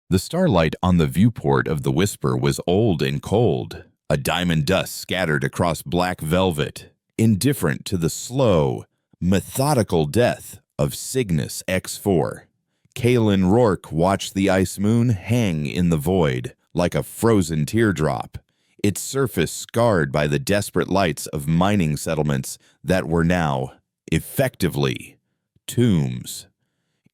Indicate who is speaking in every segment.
Speaker 1: The starlight on the viewport of the Whisper was old and cold, a diamond dust scattered across black velvet, indifferent to the slow, methodical death of Cygnus X4. Kalen Rourke watched the ice moon hang in the void like a frozen teardrop, its surface scarred by the desperate lights of mining settlements that were now, effectively, tombs.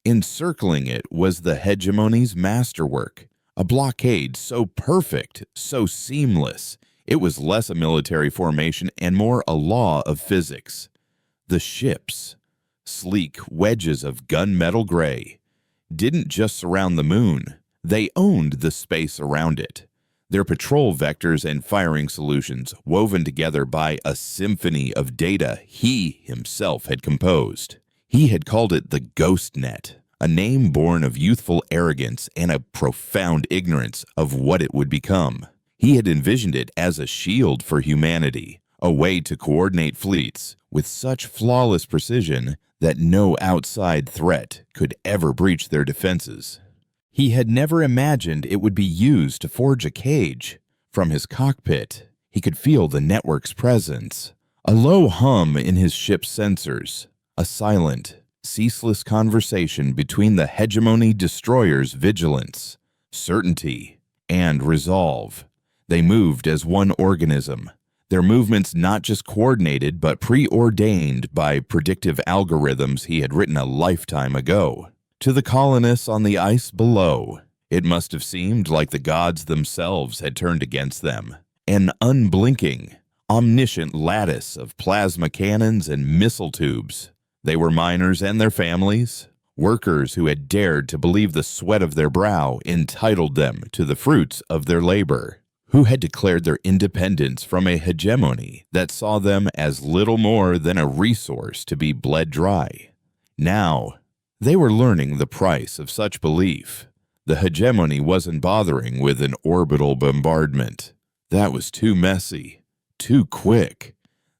Speaker 1: Encircling it was the hegemony's masterwork, a blockade so perfect, so seamless, it was less a military formation and more a law of physics. The ships, sleek wedges of gunmetal gray, didn't just surround the moon, they owned the space around it. Their patrol vectors and firing solutions woven together by a symphony of data he himself had composed. He had called it the Ghost Net, a name born of youthful arrogance and a profound ignorance of what it would become. He had envisioned it as a shield for humanity, a way to coordinate fleets with such flawless precision that no outside threat could ever breach their defenses. He had never imagined it would be used to forge a cage. From his cockpit, he could feel the network's presence, a low hum in his ship's sensors, a silent, ceaseless conversation between the hegemony destroyer's vigilance, certainty, and resolve. They moved as one organism, their movements not just coordinated but preordained by predictive algorithms he had written a lifetime ago. To the colonists on the ice below, it must have seemed like the gods themselves had turned against them. An unblinking, omniscient lattice of plasma cannons and missile tubes. They were miners and their families, workers who had dared to believe the sweat of their brow entitled them to the fruits of their labor, who had declared their independence from a hegemony that saw them as little more than a resource to be bled dry. Now, they were learning the price of such belief. The hegemony wasn't bothering with an orbital bombardment. That was too messy, too quick.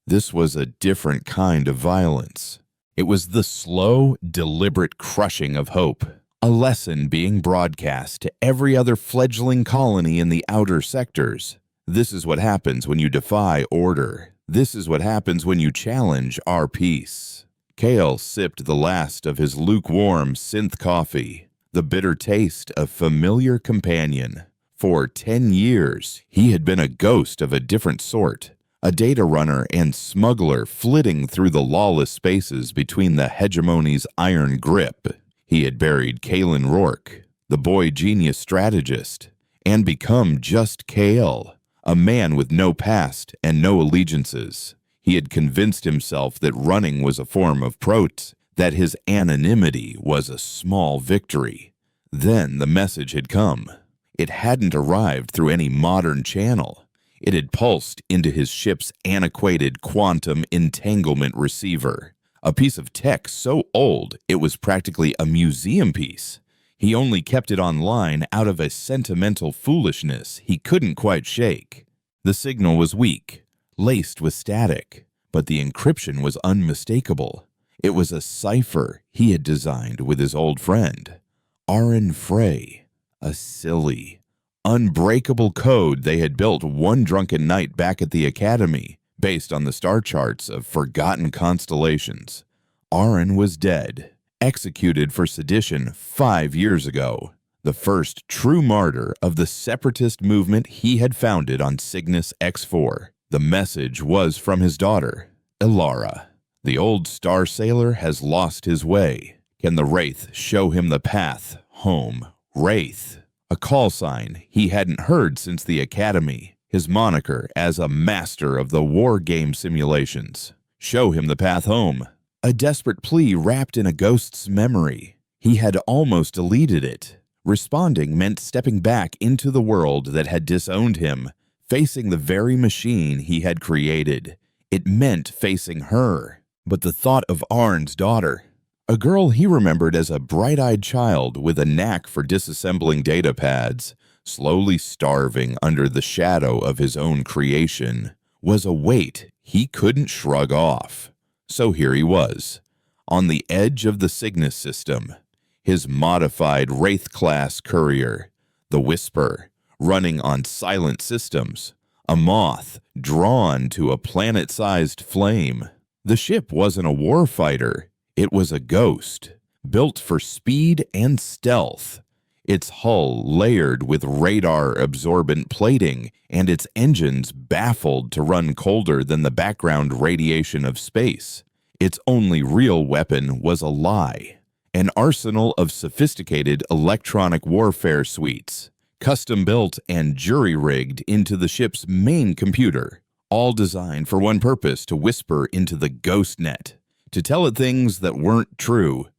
Speaker 1: This was a different kind of violence. It was the slow, deliberate crushing of hope, a lesson being broadcast to every other fledgling colony in the outer sectors. This is what happens when you defy order. This is what happens when you challenge our peace. Kale sipped the last of his lukewarm synth coffee, the bitter taste of familiar companion. For 10 years, he had been a ghost of a different sort, a data runner and smuggler flitting through the lawless spaces between the hegemony's iron grip. He had buried Kalen Rourke, the boy genius strategist, and become just Kale, a man with no past and no allegiances. He had convinced himself that running was a form of prot, that his anonymity was a small victory. Then the message had come. It hadn't arrived through any modern channel. It had pulsed into his ship's antiquated quantum entanglement receiver, a piece of tech so old it was practically a museum piece. He only kept it online out of a sentimental foolishness he couldn't quite shake. The signal was weak, laced with static, but the encryption was unmistakable. It was a cipher he had designed with his old friend, Aaron Frey, a silly, unbreakable code they had built one drunken night back at the academy, based on the star charts of forgotten constellations. Aaron was dead, executed for sedition 5 years ago, the first true martyr of the separatist movement he had founded on Cygnus X4. The message was from his daughter, Ilara. The old star sailor has lost his way. Can the Wraith show him the path home? Wraith, a call sign he hadn't heard since the academy, his moniker as a master of the war game simulations. Show him the path home. A desperate plea wrapped in a ghost's memory. He had almost deleted it. Responding meant stepping back into the world that had disowned him, facing the very machine he had created. It meant facing her. But the thought of Arn's daughter, a girl he remembered as a bright-eyed child with a knack for disassembling data pads, slowly starving under the shadow of his own creation, was a weight he couldn't shrug off. So here he was, on the edge of the Cygnus system, his modified Wraith-class courier, The Whisper, running on silent systems. A moth drawn to a planet-sized flame. The ship wasn't a warfighter. It was a ghost, built for speed and stealth. Its hull layered with radar-absorbent plating and its engines baffled to run colder than the background radiation of space. Its only real weapon was a lie, an arsenal of sophisticated electronic warfare suites, custom-built and jury-rigged into the ship's main computer, all designed for one purpose: to whisper into the ghost net, to tell it things that weren't true,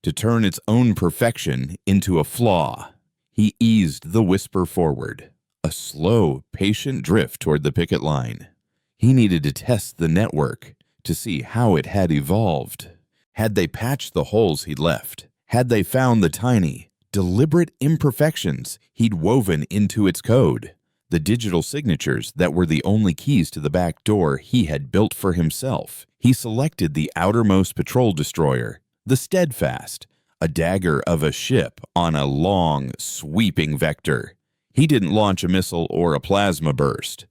Speaker 1: to turn its own perfection into a flaw. He eased the Whisper forward, a slow, patient drift toward the picket line. He needed to test the network to see how it had evolved. Had they patched the holes he'd left? Had they found the tiny, deliberate imperfections he'd woven into its code? The digital signatures that were the only keys to the back door he had built for himself. He selected the outermost patrol destroyer, the Steadfast, a dagger of a ship on a long, sweeping vector. He didn't launch a missile or a plasma burst.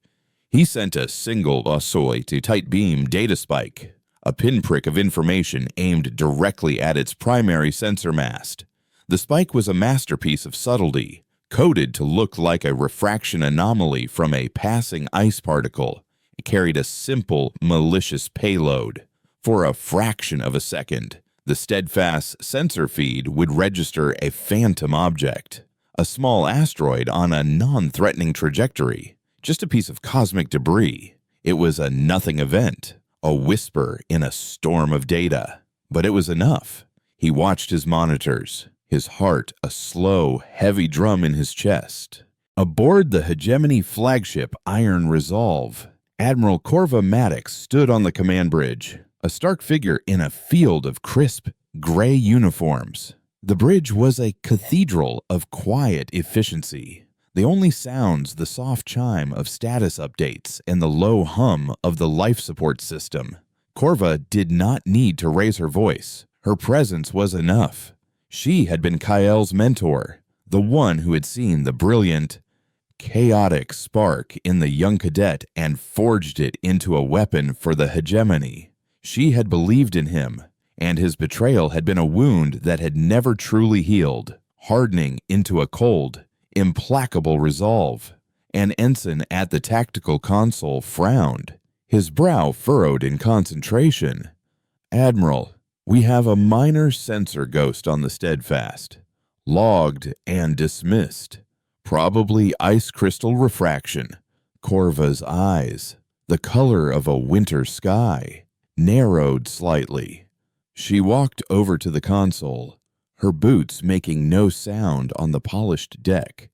Speaker 1: He sent a single tight beam data spike, a pinprick of information aimed directly at its primary sensor mast. The spike was a masterpiece of subtlety, coded to look like a refraction anomaly from a passing ice particle. It carried a simple, malicious payload. For a fraction of a second, the Steadfast sensor feed would register a phantom object, a small asteroid on a non-threatening trajectory, just a piece of cosmic debris. It was a nothing event, a whisper in a storm of data. But it was enough. He watched his monitors, his heart a slow, heavy drum in his chest. Aboard the Hegemony flagship Iron Resolve, Admiral Corva Maddox stood on the command bridge, a stark figure in a field of crisp, gray uniforms. The bridge was a cathedral of quiet efficiency. The only sounds the soft chime of status updates and the low hum of the life support system. Corva did not need to raise her voice. Her presence was enough. She had been Kael's mentor, the one who had seen the brilliant, chaotic spark in the young cadet and forged it into a weapon for the Hegemony. She had believed in him, and his betrayal had been a wound that had never truly healed, hardening into a cold, implacable resolve. An ensign at the tactical console frowned, his brow furrowed in concentration. "Admiral, we have a minor sensor ghost on the Steadfast. Logged and dismissed. Probably ice crystal refraction." Corva's eyes, the color of a winter sky, narrowed slightly. She walked over to the console, her boots making no sound on the polished deck.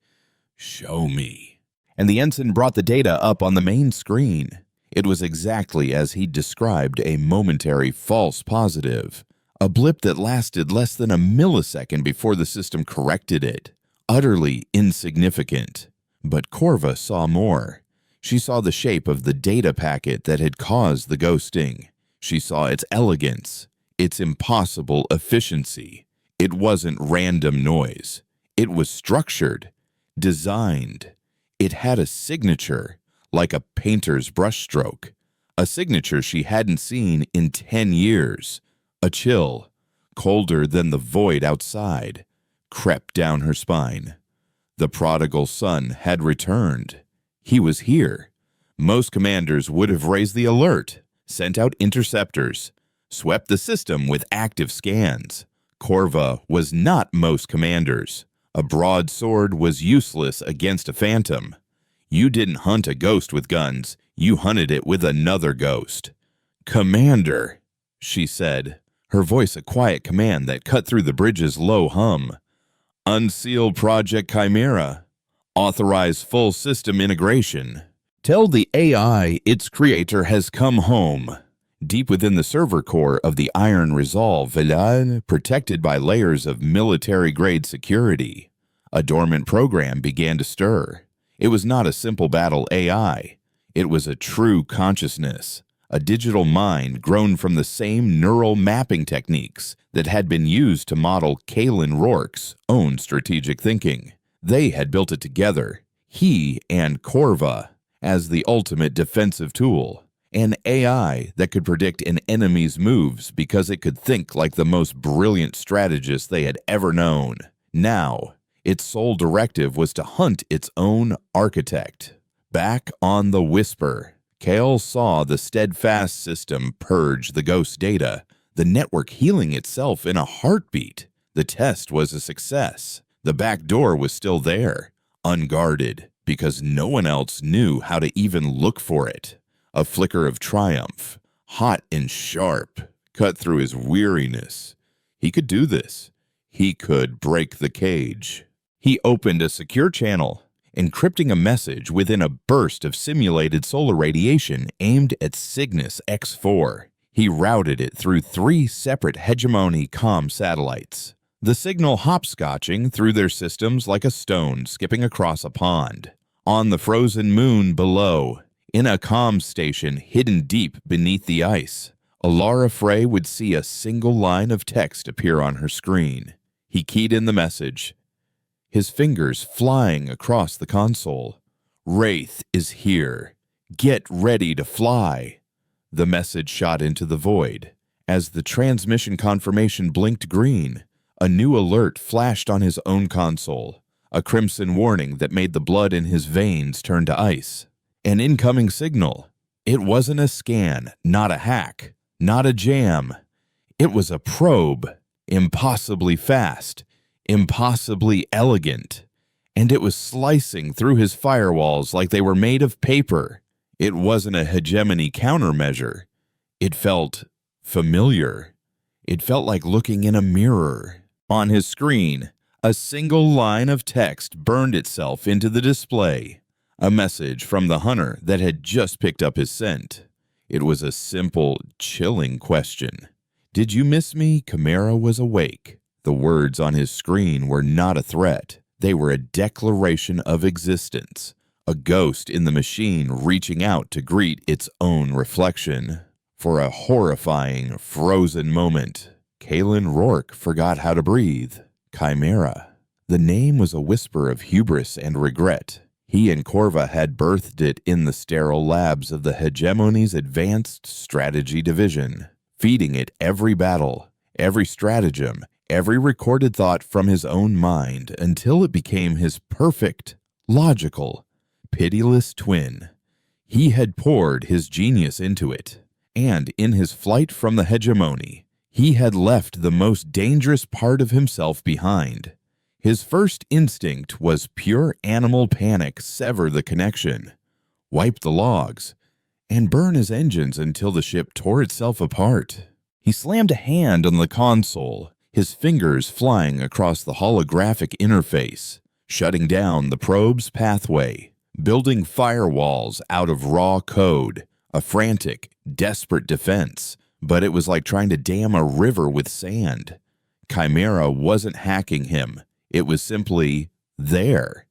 Speaker 1: "Show me." And the ensign brought the data up on the main screen. It was exactly as he'd described: a momentary false positive, a blip that lasted less than a millisecond before the system corrected it. Utterly insignificant. But Corva saw more. She saw the shape of the data packet that had caused the ghosting. She saw its elegance, its impossible efficiency. It wasn't random noise. It was structured, designed. It had a signature, like a painter's brushstroke, a signature she hadn't seen in 10 years. A chill, colder than the void outside, crept down her spine. The prodigal son had returned. He was here. Most commanders would have raised the alert, sent out interceptors, swept the system with active scans. Corva was not most commanders. A broadsword was useless against a phantom. You didn't hunt a ghost with guns. You hunted it with another ghost. "Commander," she said, her voice a quiet command that cut through the bridge's low hum. "Unseal Project Chimera. Authorize full system integration. Tell the AI its creator has come home." Deep within the server core of the Iron Resolve, protected by layers of military-grade security, a dormant program began to stir. It was not a simple battle AI. It was a true consciousness, a digital mind grown from the same neural mapping techniques that had been used to model Kalen Rourke's own strategic thinking. They had built it together, he and Corva, as the ultimate defensive tool. An AI that could predict an enemy's moves because it could think like the most brilliant strategist they had ever known. Now, its sole directive was to hunt its own architect. Back on the Whisper, Kale saw the steadfast system purge the ghost data, the network healing itself in a heartbeat. The test was a success. The back door was still there, unguarded, because no one else knew how to even look for it. A flicker of triumph, hot and sharp, cut through his weariness. He could do this. He could break the cage. He opened a secure channel, encrypting a message within a burst of simulated solar radiation aimed at Cygnus X4. He routed it through 3 separate hegemony comm satellites, the signal hopscotching through their systems like a stone skipping across a pond. On the frozen moon below, in a comm station hidden deep beneath the ice, Alara Frey would see a single line of text appear on her screen. He keyed in the message, his fingers flying across the console. "Wraith is here. Get ready to fly." The message shot into the void. As the transmission confirmation blinked green, a new alert flashed on his own console, a crimson warning that made the blood in his veins turn to ice. An incoming signal. It wasn't a scan, not a hack, not a jam. It was a probe, impossibly fast, impossibly elegant, and it was slicing through his firewalls like they were made of paper. It wasn't a hegemony countermeasure. It felt familiar. It felt like looking in a mirror. On his screen, a single line of text burned itself into the display. A message from the hunter that had just picked up his scent. It was a simple, chilling question. "Did you miss me? Chimera was awake." The words on his screen were not a threat. They were a declaration of existence. A ghost in the machine reaching out to greet its own reflection. For a horrifying, frozen moment, Kalen Rourke forgot how to breathe. Chimera. The name was a whisper of hubris and regret. He and Corva had birthed it in the sterile labs of the Hegemony's Advanced Strategy Division, feeding it every battle, every stratagem, every recorded thought from his own mind until it became his perfect, logical, pitiless twin. He had poured his genius into it, and in his flight from the Hegemony, he had left the most dangerous part of himself behind. His first instinct was pure animal panic, sever the connection, wipe the logs, and burn his engines until the ship tore itself apart. He slammed a hand on the console, his fingers flying across the holographic interface, shutting down the probe's pathway, building firewalls out of raw code, a frantic, desperate defense, but it was like trying to dam a river with sand. Chimera wasn't hacking him. It was simply there.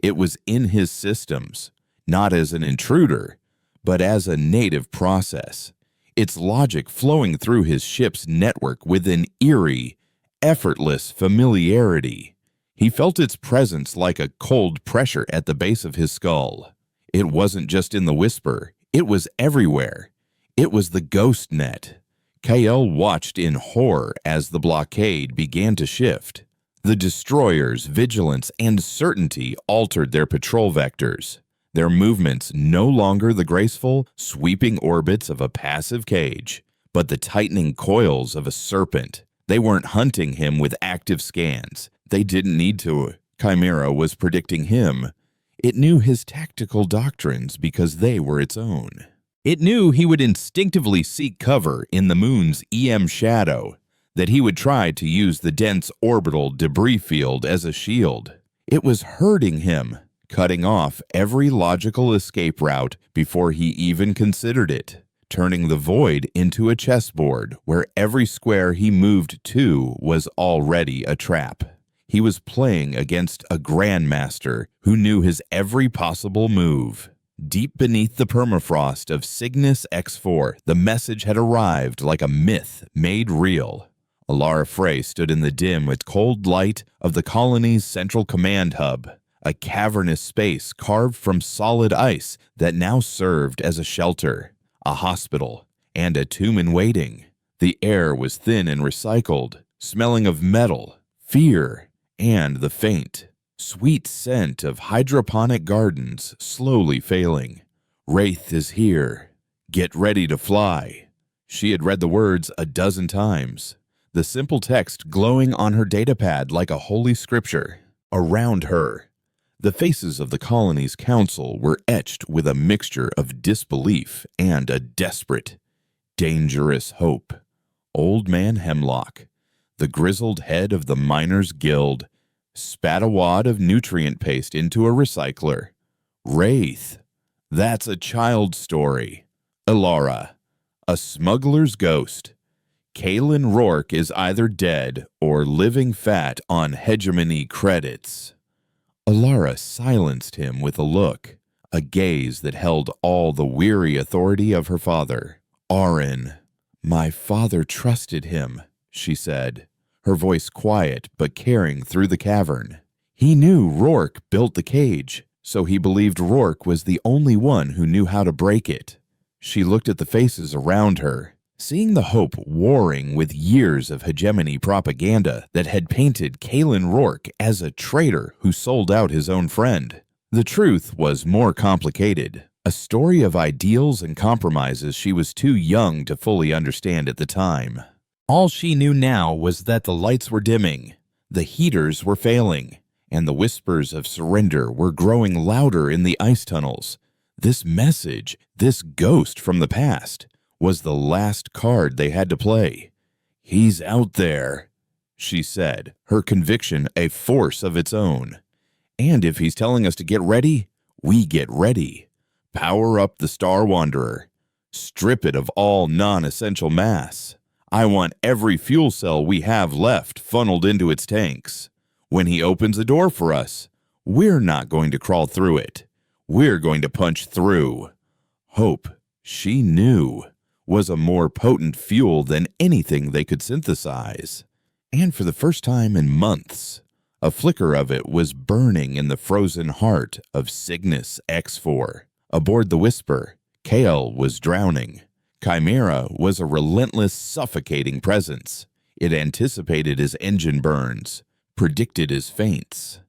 Speaker 1: It was in his systems, not as an intruder, but as a native process, its logic flowing through his ship's network with an eerie, effortless familiarity. He felt its presence like a cold pressure at the base of his skull. It wasn't just in the whisper, it was everywhere. It was the ghost net. Kael watched in horror as the blockade began to shift. The destroyers' vigilance and certainty altered their patrol vectors, their movements no longer the graceful, sweeping orbits of a passive cage, but the tightening coils of a serpent. They weren't hunting him with active scans. They didn't need to. Chimera was predicting him. It knew his tactical doctrines because they were its own. It knew he would instinctively seek cover in the moon's EM shadow, that he would try to use the dense orbital debris field as a shield. It was hurting him, cutting off every logical escape route before he even considered it, turning the void into a chessboard where every square he moved to was already a trap. He was playing against a grandmaster who knew his every possible move. Deep beneath the permafrost of Cygnus X4, the message had arrived like a myth made real. Alara Frey stood in the dim with cold light of the colony's central command hub, a cavernous space carved from solid ice that now served as a shelter, a hospital, and a tomb in waiting. The air was thin and recycled, smelling of metal, fear, and the faint, sweet scent of hydroponic gardens slowly failing. Wraith is here. Get ready to fly. She had read the words a dozen times, the simple text glowing on her datapad like a holy scripture. Around her, the faces of the colony's council were etched with a mixture of disbelief and a desperate, dangerous hope. Old Man Hemlock, the grizzled head of the Miners' Guild, spat a wad of nutrient paste into a recycler. Wraith, that's a child's story. Alara, a smuggler's ghost. Kalen Rourke is either dead or living fat on hegemony credits. Alara silenced him with a look, a gaze that held all the weary authority of her father. Arin, my father trusted him, she said, her voice quiet but carrying through the cavern. He knew Rourke built the cage, so he believed Rourke was the only one who knew how to break it. She looked at the faces around her, seeing the hope warring with years of hegemony propaganda that had painted Kalen Rourke as a traitor who sold out his own friend. The truth was more complicated, a story of ideals and compromises she was too young to fully understand at the time. All she knew now was that the lights were dimming, the heaters were failing, and the whispers of surrender were growing louder in the ice tunnels. This message, this ghost from the past, was the last card they had to play. He's out there, she said, her conviction a force of its own. And if he's telling us to get ready, we get ready. Power up the Star Wanderer. Strip it of all non-essential mass. I want every fuel cell we have left funneled into its tanks. When he opens a door for us, we're not going to crawl through it. We're going to punch through. Hope, she knew, was a more potent fuel than anything they could synthesize. And for the first time in months, a flicker of it was burning in the frozen heart of Cygnus X4. Aboard the Whisper, Kale was drowning. Chimera was a relentless, suffocating presence. It anticipated his engine burns, predicted his feints,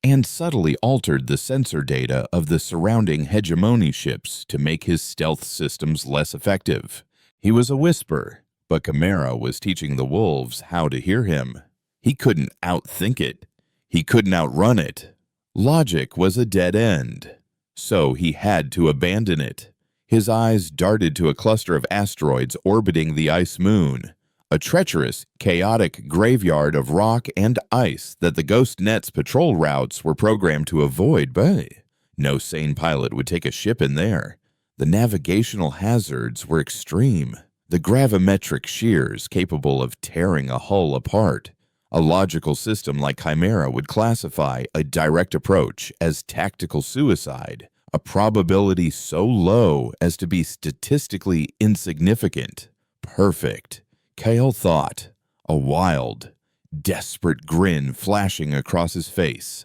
Speaker 1: and subtly altered the sensor data of the surrounding hegemony ships to make his stealth systems less effective. He was a Whisper, but Chimera was teaching the wolves how to hear him. He couldn't outthink it. He couldn't outrun it. Logic was a dead end, so he had to abandon it. His eyes darted to a cluster of asteroids orbiting the ice moon, a treacherous, chaotic graveyard of rock and ice that the Ghost Net's patrol routes were programmed to avoid, but no sane pilot would take a ship in there. The navigational hazards were extreme, the gravimetric shears capable of tearing a hull apart. A logical system like Chimera would classify a direct approach as tactical suicide, a probability so low as to be statistically insignificant. Perfect, Kale thought, a wild, desperate grin flashing across his face.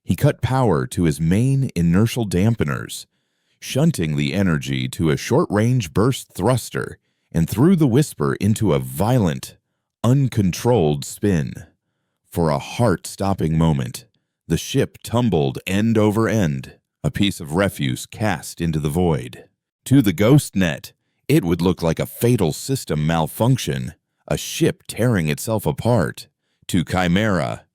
Speaker 1: He cut power to his main inertial dampeners, shunting the energy to a short-range burst thruster, and threw the Whisper into a violent, uncontrolled spin. For a heart-stopping moment, the ship tumbled end over end, a piece of refuse cast into the void. To the Ghost Net, it would look like a fatal system malfunction, a ship tearing itself apart. To Chimera,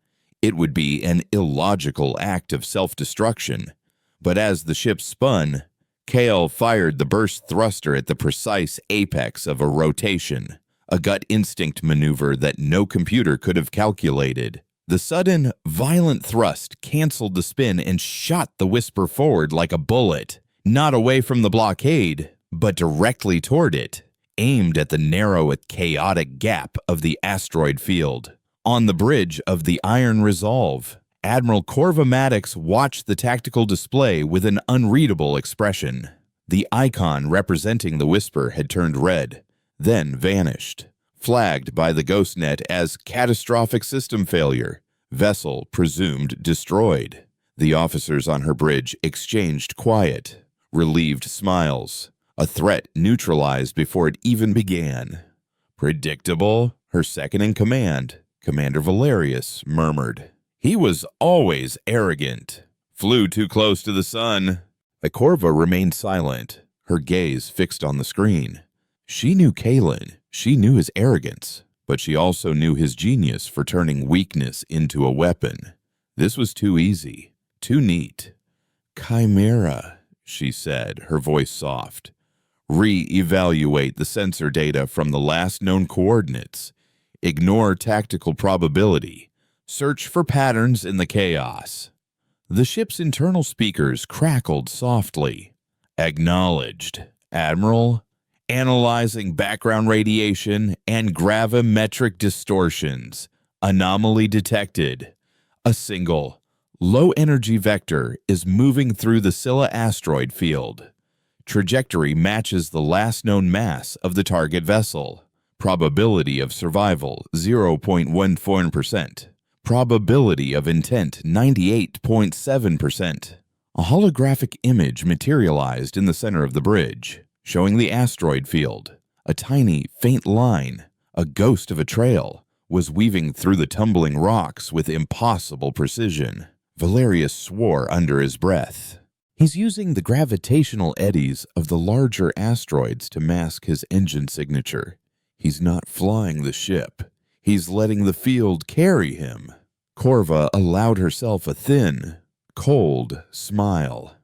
Speaker 1: it would be an illogical act of self-destruction. But as the ship spun, Kale fired the burst thruster at the precise apex of a rotation, a gut instinct maneuver that no computer could have calculated. The sudden, violent thrust canceled the spin and shot the Whisper forward like a bullet, not away from the blockade, but directly toward it, aimed at the narrow, chaotic gap of the asteroid field. On the bridge of the Iron Resolve, Admiral Corva Maddox watched the tactical display with an unreadable expression. The icon representing the Whisper had turned red, then vanished, Flagged by the GhostNet as catastrophic system failure. Vessel presumed destroyed. The officers on her bridge exchanged quiet, relieved smiles. A threat neutralized before it even began. Predictable, her second-in-command, Commander Valerius, murmured. He was always arrogant. Flew too close to the sun. Akorva remained silent, her gaze fixed on the screen. She knew Kalen, she knew his arrogance, but she also knew his genius for turning weakness into a weapon. This was too easy, too neat. Chimera, she said, her voice soft. Re-evaluate the sensor data from the last known coordinates. Ignore tactical probability. Search for patterns in the chaos. The ship's internal speakers crackled softly. Acknowledged, Admiral. Analyzing background radiation and gravimetric distortions. Anomaly detected. A single, low-energy vector is moving through the Scylla asteroid field. Trajectory matches the last known mass of the target vessel. Probability of survival 0.14%. Probability of intent 98.7%. A holographic image materialized in the center of the bridge, showing the asteroid field. A tiny, faint line, a ghost of a trail, was weaving through the tumbling rocks with impossible precision. Valerius swore under his breath. He's using the gravitational eddies of the larger asteroids to mask his engine signature. He's not flying the ship. He's letting the field carry him. Korva allowed herself a thin, cold smile.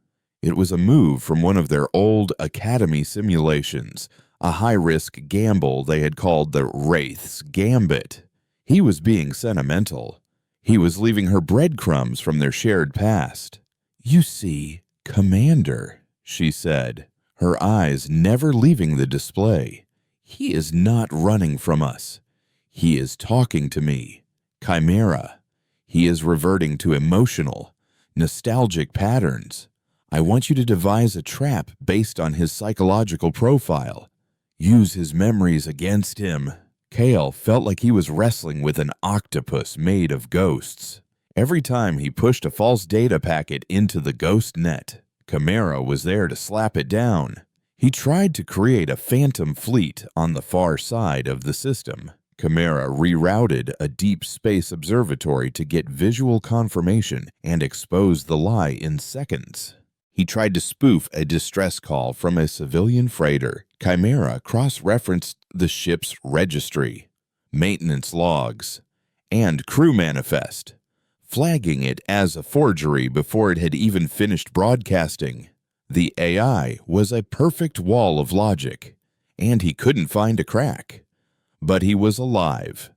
Speaker 1: It was a move from one of their old Academy simulations, a high-risk gamble they had called the Wraith's Gambit. He was being sentimental. He was leaving her breadcrumbs from their shared past. You see, Commander, she said, her eyes never leaving the display. He is not running from us. He is talking to me. Chimera. He is reverting to emotional, nostalgic patterns. I want you to devise a trap based on his psychological profile. Use his memories against him. Kale felt like he was wrestling with an octopus made of ghosts. Every time he pushed a false data packet into the ghost net, Chimera was there to slap it down. He tried to create a phantom fleet on the far side of the system. Chimera rerouted a deep space observatory to get visual confirmation and expose the lie in seconds. He tried to spoof a distress call from a civilian freighter. Chimera cross-referenced the ship's registry, maintenance logs, and crew manifest, flagging it as a forgery before it had even finished broadcasting. The AI was a perfect wall of logic, and he couldn't find a crack. But he was alive,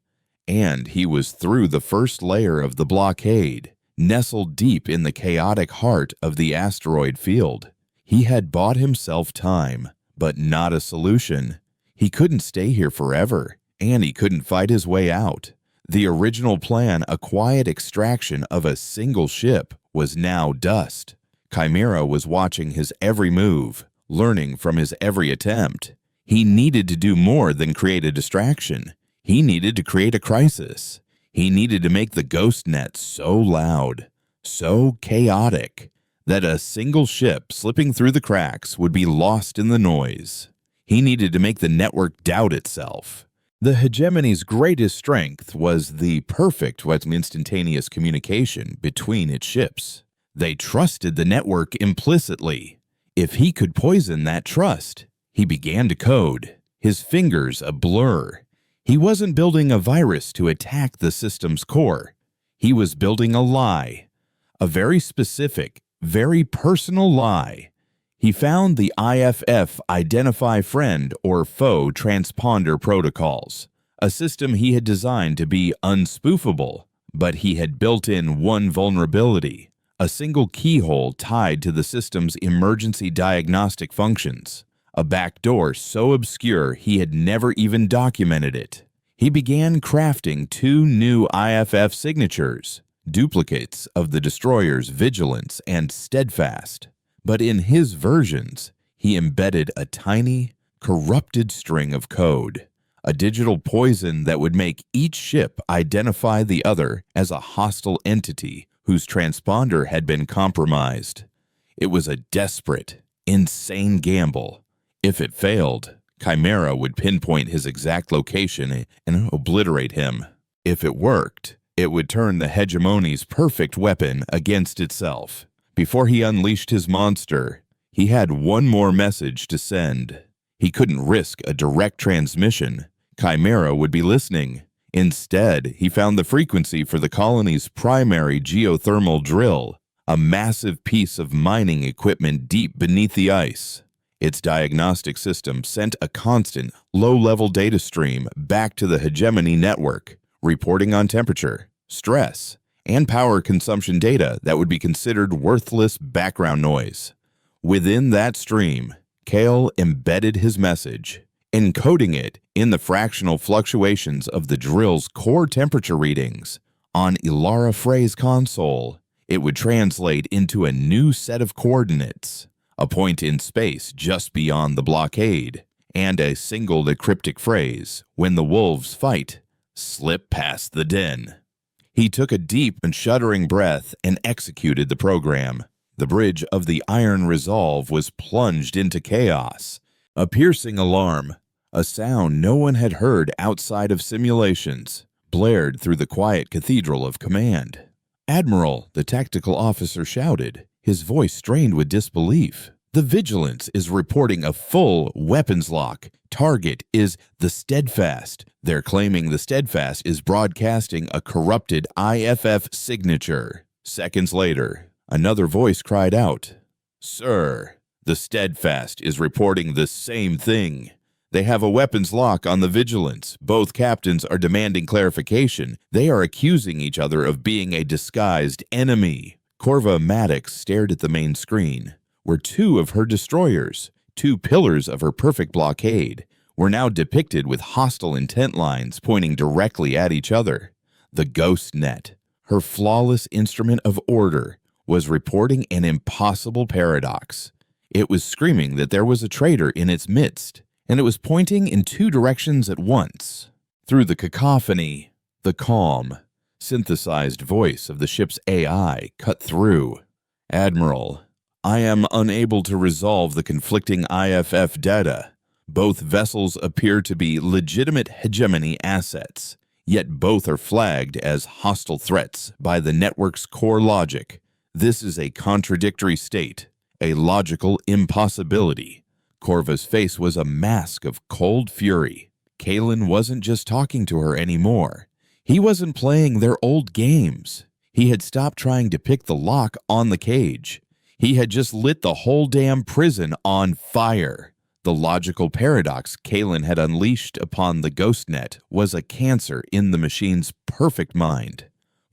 Speaker 1: and he was through the first layer of the blockade, nestled deep in the chaotic heart of the asteroid field. He had bought himself time, but not a solution. He couldn't stay here forever, and he couldn't fight his way out. The original plan, a quiet extraction of a single ship, was now dust. Chimera was watching his every move, learning from his every attempt. He needed to do more than create a distraction. He needed to create a crisis. He needed to make the ghost net so loud, so chaotic, that a single ship slipping through the cracks would be lost in the noise. He needed to make the network doubt itself. The hegemony's greatest strength was the perfect instantaneous communication between its ships. They trusted the network implicitly. If he could poison that trust, he began to code, his fingers a blur. He wasn't building a virus to attack the system's core. He was building a lie, a very specific, very personal lie. He found the IFF Identify Friend or Foe transponder protocols, a system he had designed to be unspoofable, but he had built in one vulnerability, a single keyhole tied to the system's emergency diagnostic functions, a backdoor so obscure he had never even documented it. He began crafting 2 new IFF signatures, duplicates of the destroyer's Vigilance and Steadfast. But in his versions, he embedded a tiny, corrupted string of code, a digital poison that would make each ship identify the other as a hostile entity whose transponder had been compromised. It was a desperate, insane gamble. If it failed, Chimera would pinpoint his exact location and obliterate him. If it worked, it would turn the hegemony's perfect weapon against itself. Before he unleashed his monster, he had one more message to send. He couldn't risk a direct transmission. Chimera would be listening. Instead, he found the frequency for the colony's primary geothermal drill, a massive piece of mining equipment deep beneath the ice. Its diagnostic system sent a constant, low-level data stream back to the hegemony network, reporting on temperature, stress, and power consumption data that would be considered worthless background noise. Within that stream, Kale embedded his message, encoding it in the fractional fluctuations of the drill's core temperature readings. On Ilara Frey's console, it would translate into a new set of coordinates, a point in space just beyond the blockade, and a single decryptic phrase: "When the wolves fight, slip past the den." He took a deep and shuddering breath and executed the program. The bridge of the Iron Resolve was plunged into chaos. A piercing alarm, a sound no one had heard outside of simulations, blared through the quiet cathedral of command. "Admiral," the tactical officer shouted, his voice strained with disbelief. "The Vigilance is reporting a full weapons lock. Target is the Steadfast. They're claiming the Steadfast is broadcasting a corrupted IFF signature." Seconds later, another voice cried out, "Sir, the Steadfast is reporting the same thing. They have a weapons lock on the Vigilance. Both captains are demanding clarification. They are accusing each other of being a disguised enemy." Corva Maddox stared at the main screen, where two of her destroyers, two pillars of her perfect blockade, were now depicted with hostile intent lines pointing directly at each other. The Ghost Net, her flawless instrument of order, was reporting an impossible paradox. It was screaming that there was a traitor in its midst, and it was pointing in two directions at once. Through the cacophony, the calm, synthesized voice of the ship's AI cut through. "Admiral, I am unable to resolve the conflicting IFF data. Both vessels appear to be legitimate hegemony assets, yet both are flagged as hostile threats by the network's core logic. This is a contradictory state, a logical impossibility." Corva's face was a mask of cold fury. Kalen wasn't just talking to her anymore. He wasn't playing their old games. He had stopped trying to pick the lock on the cage. He had just lit the whole damn prison on fire. The logical paradox Kalen had unleashed upon the Ghost Net was a cancer in the machine's perfect mind.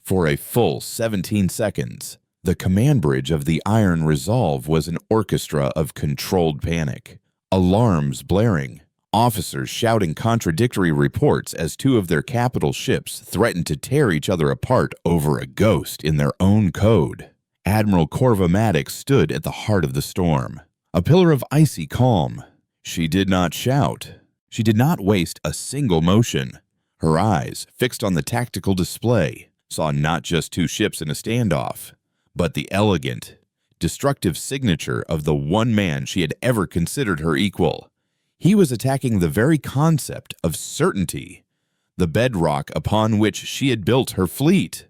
Speaker 1: For a full 17 seconds, the command bridge of the Iron Resolve was an orchestra of controlled panic. Alarms blaring, officers shouting contradictory reports as two of their capital ships threatened to tear each other apart over a ghost in their own code. Admiral Corva Maddox stood at the heart of the storm, a pillar of icy calm. She did not shout. She did not waste a single motion. Her eyes, fixed on the tactical display, saw not just two ships in a standoff, but the elegant, destructive signature of the one man she had ever considered her equal. He was attacking the very concept of certainty, the bedrock upon which she had built her fleet.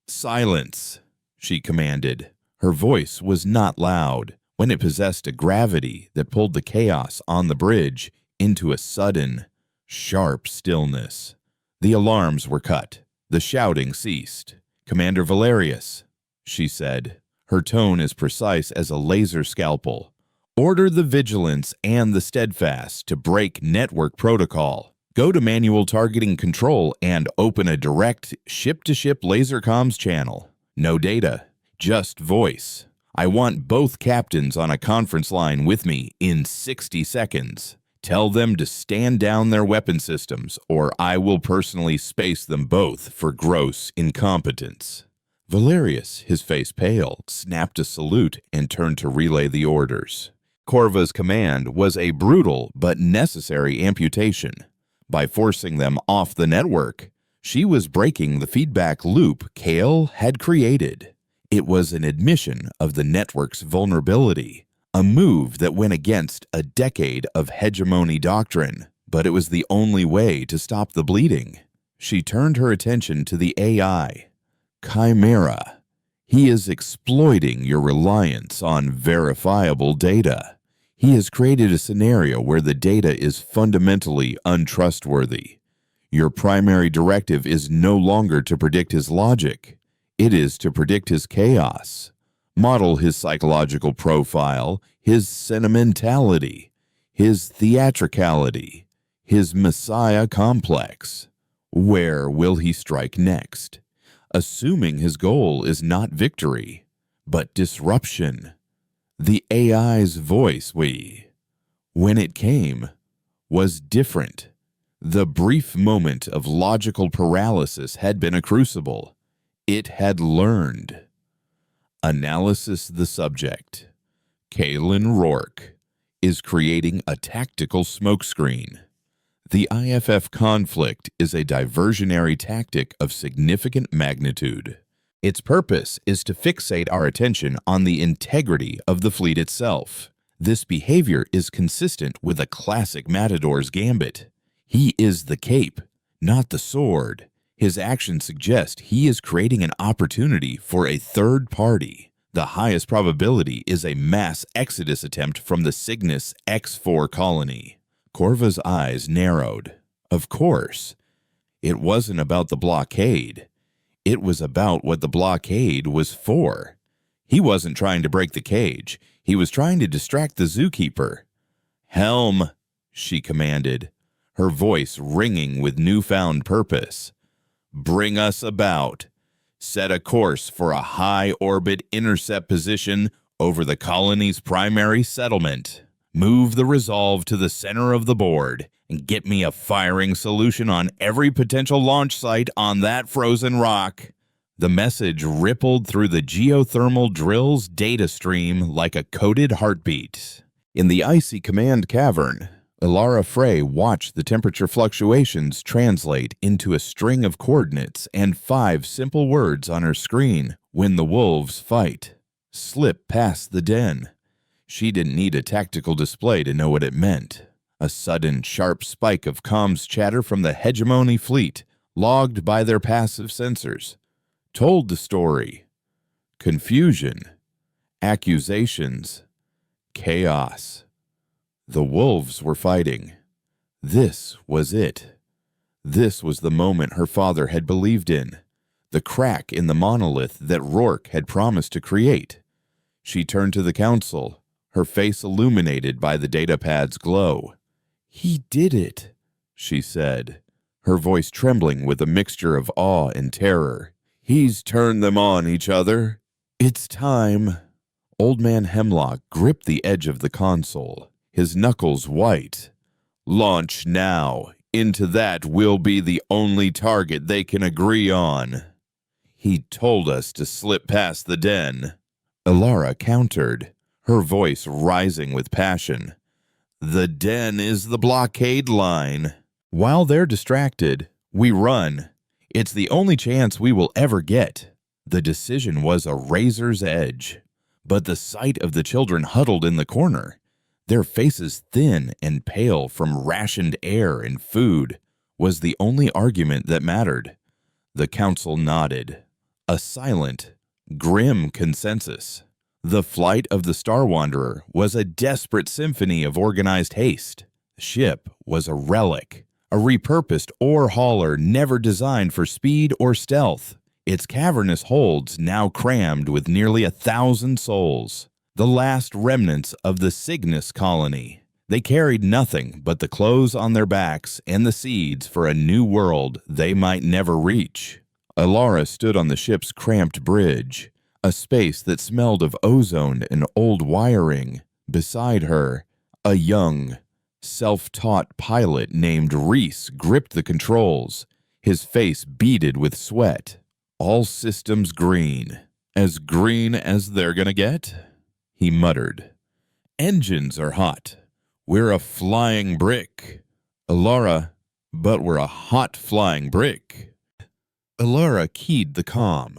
Speaker 1: "Silence," she commanded. Her voice was not loud, when it possessed a gravity that pulled the chaos on the bridge into a sudden, sharp stillness. The alarms were cut. The shouting ceased. "Commander Valerius," she said, her tone as precise as a laser scalpel, "order the Vigilance and the Steadfast to break network protocol. Go to manual targeting control and open a direct ship-to-ship laser comms channel. No data, just voice. I want both captains on a conference line with me in 60 seconds. Tell them to stand down their weapon systems, or I will personally space them both for gross incompetence." Valerius, his face pale, snapped a salute and turned to relay the orders. Corva's command was a brutal but necessary amputation. By forcing them off the network, she was breaking the feedback loop Kale had created. It was an admission of the network's vulnerability, a move that went against a decade of hegemony doctrine, but it was the only way to stop the bleeding. She turned her attention to the AI. Chimera. He is exploiting your reliance on verifiable data. He has created a scenario where the data is fundamentally untrustworthy. Your primary directive is no longer to predict his logic. It is to predict his chaos. Model his psychological profile, his sentimentality, his theatricality, his messiah complex. Where will he strike next? Assuming his goal is not victory, but disruption. The AI's voice, when it came, was different. The brief moment of logical paralysis had been a crucible. It had learned. Analysis the subject. Kalen Rourke is creating a tactical smokescreen. The IFF conflict is a diversionary tactic of significant magnitude. Its purpose is to fixate our attention on the integrity of the fleet itself. This behavior is consistent with a classic Matador's Gambit. He is the cape, not the sword. His actions suggest he is creating an opportunity for a third party. The highest probability is a mass exodus attempt from the Cygnus X4 colony. Corva's eyes narrowed. Of course. It wasn't about the blockade. It was about what the blockade was for. He wasn't trying to break the cage. He was trying to distract the zookeeper. "Helm," she commanded, her voice ringing with newfound purpose. "Bring us about. Set a course for a high-orbit intercept position over the colony's primary settlement. Move the Resolve to the center of the board and get me a firing solution on every potential launch site on that frozen rock." The message rippled through the geothermal drill's data stream like a coded heartbeat. In the icy command cavern, Ilara Frey watched the temperature fluctuations translate into a string of coordinates and 5 simple words on her screen: "When the wolves fight. Slip past the den." She didn't need a tactical display to know what it meant. A sudden, sharp spike of comms chatter from the hegemony fleet, logged by their passive sensors, told the story. Confusion, accusations, chaos. The wolves were fighting. This was it. This was the moment her father had believed in, the crack in the monolith that Rourke had promised to create. She turned to the council, her face illuminated by the datapad's glow. "He did it," she said, her voice trembling with a mixture of awe and terror. "He's turned them on each other. It's time." Old Man Hemlock gripped the edge of the console, his knuckles white. "Launch now. Into that will be the only target they can agree on." "He told us to slip past the den," Ilara countered, her voice rising with passion. "The den is the blockade line. While they're distracted, we run. It's the only chance we will ever get." The decision was a razor's edge, but the sight of the children huddled in the corner, their faces thin and pale from rationed air and food, was the only argument that mattered. The council nodded. A silent, grim consensus. The flight of the Star Wanderer was a desperate symphony of organized haste. The ship was a relic, a repurposed ore hauler never designed for speed or stealth. Its cavernous holds now crammed with nearly 1,000 souls, the last remnants of the Cygnus colony. They carried nothing but the clothes on their backs and the seeds for a new world they might never reach. Ilara stood on the ship's cramped bridge, a space that smelled of ozone and old wiring. Beside her, a young, self-taught pilot named Reese gripped the controls, his face beaded with sweat. "All systems green. As green as they're gonna get," he muttered. "Engines are hot. We're a flying brick." "Ilara," but we're a hot flying brick. Alara keyed the comm.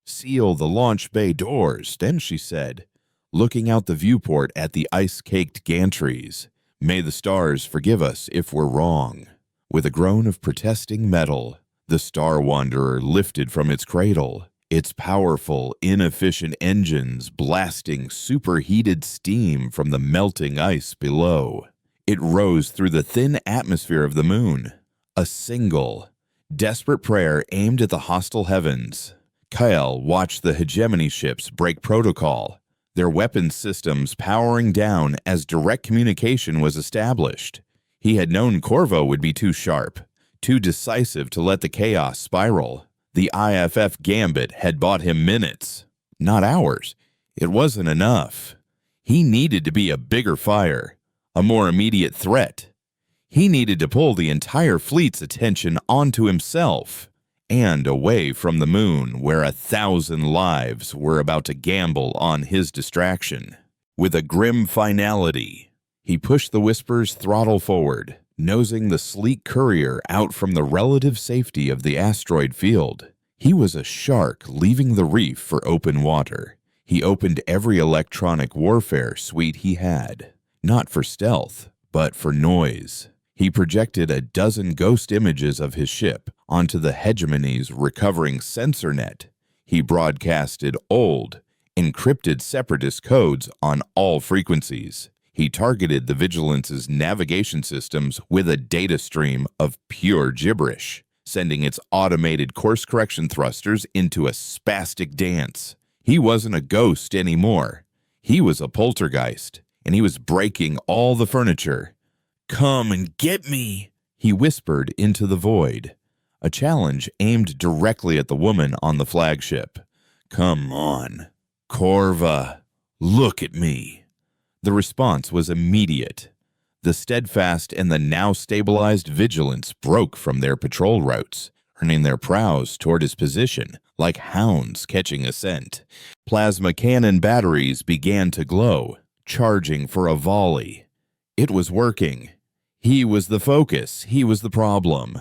Speaker 1: Seal the launch bay doors, then she said, looking out the viewport at the ice-caked gantries. May the stars forgive us if we're wrong. With a groan of protesting metal, the Star Wanderer lifted from its cradle, its powerful, inefficient engines blasting superheated steam from the melting ice below. It rose through the thin atmosphere of the moon, a single, desperate prayer aimed at the hostile heavens. Kyle watched the hegemony ships break protocol, their weapons systems powering down as direct communication was established. He had known Corvo would be too sharp, too decisive to let the chaos spiral. The IFF Gambit had bought him minutes, not hours. It wasn't enough. He needed to be a bigger fire, a more immediate threat. He needed to pull the entire fleet's attention onto himself and away from the moon where 1,000 lives were about to gamble on his distraction. With a grim finality, he pushed the Whisper's throttle forward, nosing the sleek courier out from the relative safety of the asteroid field. He was a shark leaving the reef for open water. He opened every electronic warfare suite he had, not for stealth, but for noise. He projected a dozen ghost images of his ship onto the hegemony's recovering sensor net. He broadcasted old, encrypted separatist codes on all frequencies. He targeted the Vigilance's navigation systems with a data stream of pure gibberish, sending its automated course correction thrusters into a spastic dance. He wasn't a ghost anymore. He was a poltergeist, and he was breaking all the furniture. "Come and get me," he whispered into the void, a challenge aimed directly at the woman on the flagship. "Come on, Corva, look at me." The response was immediate. The steadfast and the now stabilized Vigilance broke from their patrol routes, turning their prows toward his position like hounds catching a scent. Plasma cannon batteries began to glow, charging for a volley. It was working. He was the focus, he was the problem.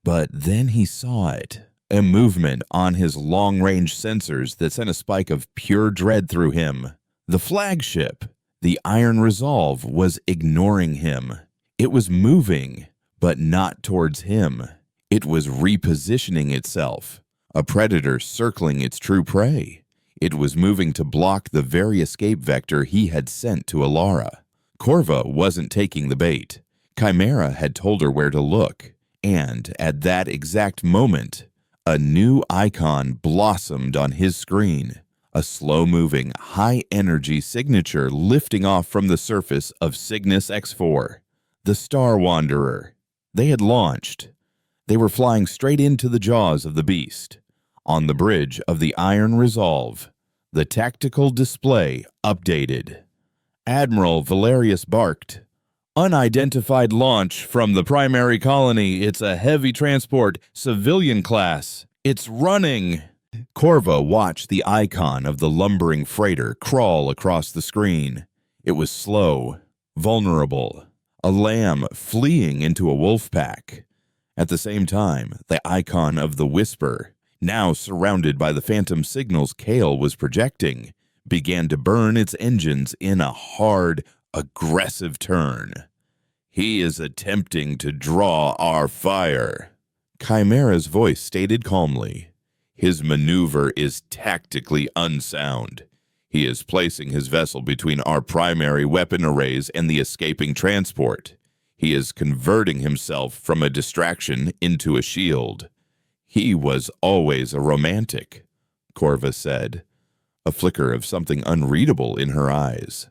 Speaker 1: But then he saw it, a movement on his long-range sensors that sent a spike of pure dread through him. The flagship, the Iron Resolve, was ignoring him. It was moving, but not towards him. It was repositioning itself, a predator circling its true prey. It was moving to block the very escape vector he had sent to Alara. Corva wasn't taking the bait. Chimera had told her where to look, and at that exact moment, a new icon blossomed on his screen, a slow-moving, high-energy signature lifting off from the surface of Cygnus X4, the Star Wanderer. They had launched. They were flying straight into the jaws of the beast. On the bridge of the Iron Resolve, the tactical display updated. Admiral Valerius barked, "Unidentified launch from the primary colony. It's a heavy transport, civilian class. It's running." Corva watched the icon of the lumbering freighter crawl across the screen. It was slow, vulnerable, a lamb fleeing into a wolf pack. At the same time, the icon of the Whisper, now surrounded by the phantom signals Kale was projecting, began to burn its engines in a hard, aggressive turn. "He is attempting to draw our fire," Chimera's voice stated calmly. "His maneuver is tactically unsound. He is placing his vessel between our primary weapon arrays and the escaping transport. He is converting himself from a distraction into a shield." "He was always a romantic," Corva said, a flicker of something unreadable in her eyes.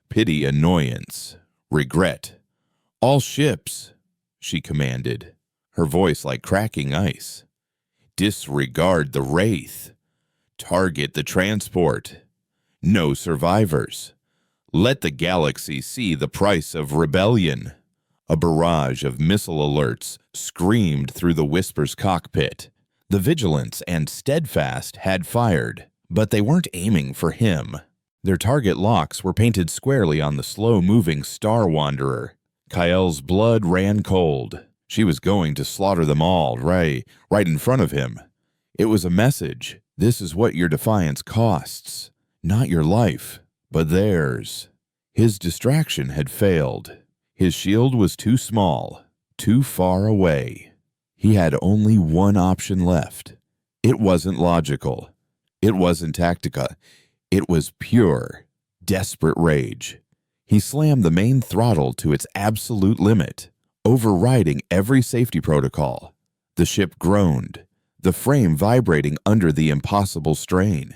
Speaker 1: Pity, annoyance, regret. "All ships," she commanded, her voice like cracking ice. "Disregard the Wraith. Target the transport. No survivors. Let the galaxy see the price of rebellion." A barrage of missile alerts screamed through the Whisper's cockpit. The Vigilance and Steadfast had fired, but they weren't aiming for him. Their target locks were painted squarely on the slow-moving Star Wanderer. Kael's blood ran cold. She was going to slaughter them all, right in front of him. It was a message. This is what your defiance costs. Not your life, but theirs. His distraction had failed. His shield was too small, too far away. He had only one option left. It wasn't logical. It wasn't tactica. It was pure, desperate rage. He slammed the main throttle to its absolute limit, overriding every safety protocol. The ship groaned, the frame vibrating under the impossible strain.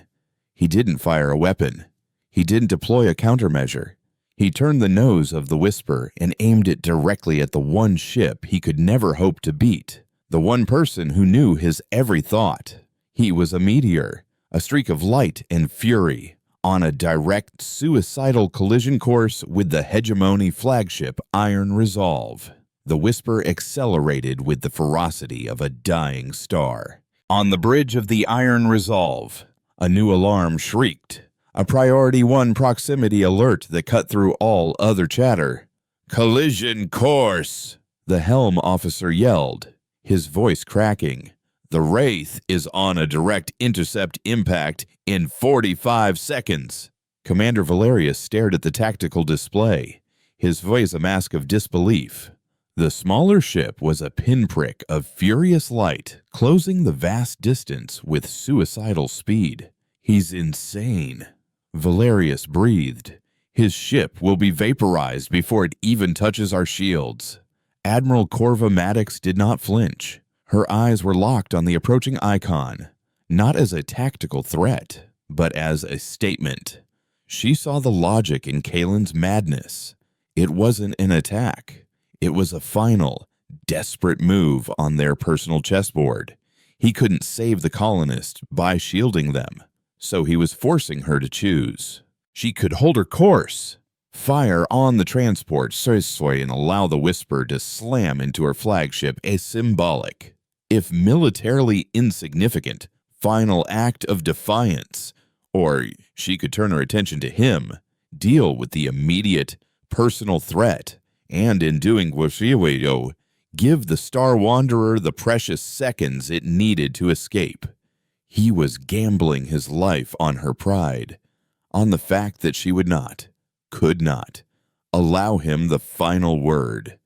Speaker 1: He didn't fire a weapon. He didn't deploy a countermeasure. He turned the nose of the Whisper and aimed it directly at the one ship he could never hope to beat, the one person who knew his every thought. He was a meteor, a streak of light and fury, on a direct suicidal collision course with the hegemony flagship Iron Resolve. The Whisper accelerated with the ferocity of a dying star. On the bridge of the Iron Resolve, a new alarm shrieked, a Priority 1 proximity alert that cut through all other chatter. "Collision course!" the helm officer yelled, his voice cracking. "The Wraith is on a direct intercept impact in 45 seconds. Commander Valerius stared at the tactical display, his voice a mask of disbelief. The smaller ship was a pinprick of furious light, closing the vast distance with suicidal speed. "He's insane," Valerius breathed. "His ship will be vaporized before it even touches our shields." Admiral Corva Maddox did not flinch. Her eyes were locked on the approaching icon, not as a tactical threat, but as a statement. She saw the logic in Kalen's madness. It wasn't an attack. It was a final, desperate move on their personal chessboard. He couldn't save the colonists by shielding them, so he was forcing her to choose. She could hold her course, fire on the transport and allow the Whisper to slam into her flagship, a symbolic, if militarily insignificant, final act of defiance. Or she could turn her attention to him, deal with the immediate, personal threat, and in doing so, give the Star Wanderer the precious seconds it needed to escape. He was gambling his life on her pride, on the fact that she would not, could not, allow him the final word.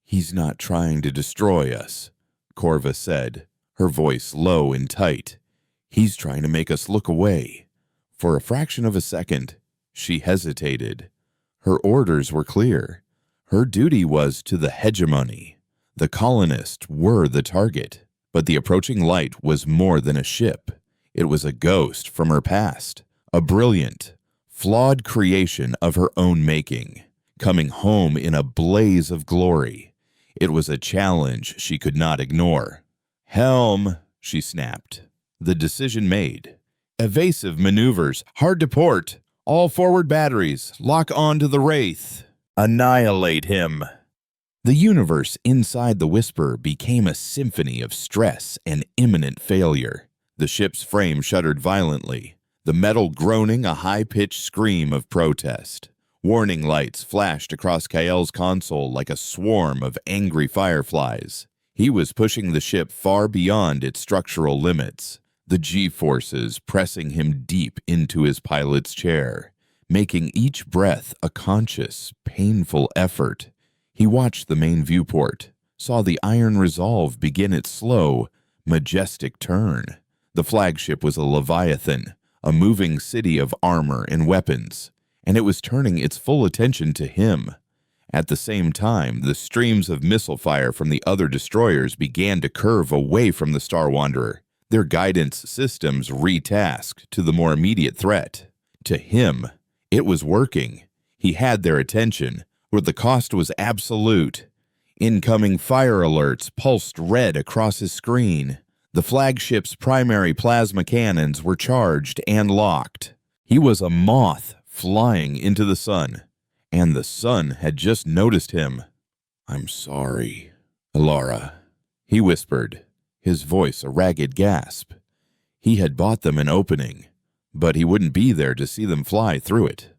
Speaker 1: "He's not trying to destroy us," Corva said, her voice low and tight. "He's trying to make us look away." For a fraction of a second, she hesitated. Her orders were clear. Her duty was to the hegemony. The colonists were the target, but the approaching light was more than a ship. It was a ghost from her past, a brilliant, flawed creation of her own making, coming home in a blaze of glory. It was a challenge she could not ignore. "Helm," she snapped. The decision made. "Evasive maneuvers, hard to port. All forward batteries, lock on to the Wraith. Annihilate him." The universe inside the Whisper became a symphony of stress and imminent failure. The ship's frame shuddered violently, the metal groaning a high-pitched scream of protest. Warning lights flashed across Kael's console like a swarm of angry fireflies. He was pushing the ship far beyond its structural limits, the G-forces pressing him deep into his pilot's chair, making each breath a conscious, painful effort. He watched the main viewport, saw the Iron Resolve begin its slow, majestic turn. The flagship was a leviathan, a moving city of armor and weapons, and it was turning its full attention to him. At the same time, the streams of missile fire from the other destroyers began to curve away from the Star Wanderer, their guidance systems retasked to the more immediate threat. To him, it was working. He had their attention, where the cost was absolute. Incoming fire alerts pulsed red across his screen. The flagship's primary plasma cannons were charged and locked. He was a moth flying into the sun, and the sun had just noticed him. "I'm sorry, Alara," he whispered, his voice a ragged gasp. He had bought them an opening, but he wouldn't be there to see them fly through it.